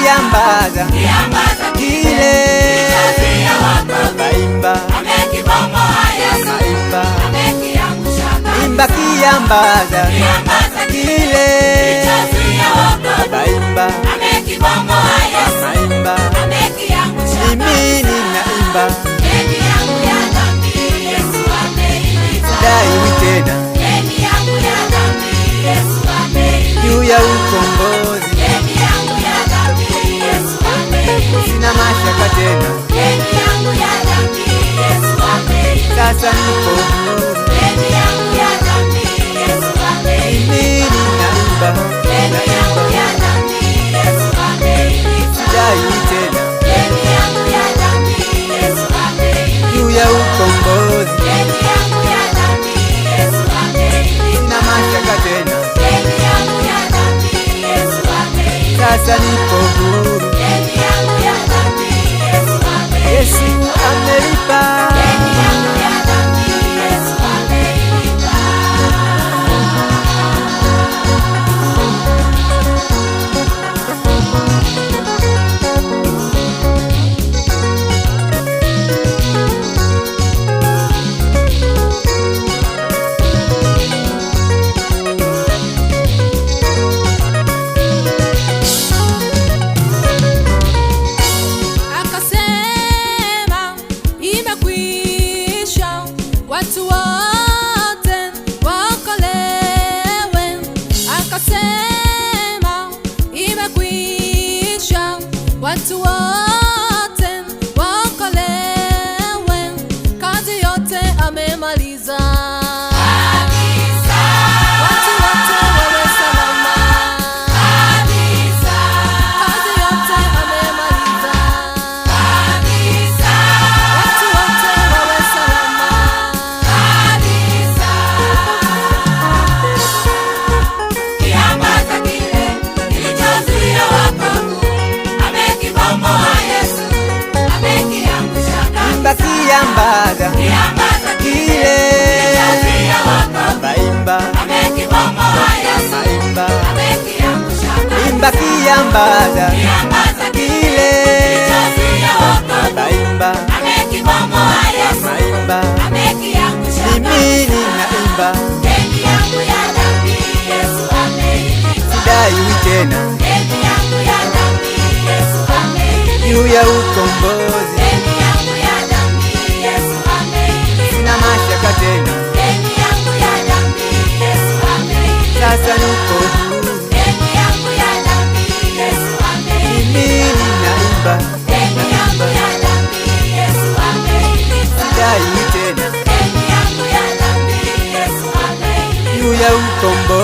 kiambaza kile baimba imba kiambaza kile baimba maimba mimi ninaimba dai tena juu ya ukombozi, sina mashaka tena, sasa nipo huru, mimi ninaimba dai tena juu ya ukombozi, sina mashaka tena, sasa nipo huru. Yesu amelipa. Watu wote waokolewe, akasema imekwisha. Watu wote waokolewe, kazi yote amemaliza. Watu wote wawe salama, kazi yote amemaliza. Watu wote wawe salama. Kiambaza kile baimba maimba imba kiambaza kile baimba maimba mimi ninaimba dai tena juu ya ukombozi, sina mashaka tena, sasa nipo huru, mimi ninaimba dai tena juu ya ukombozi.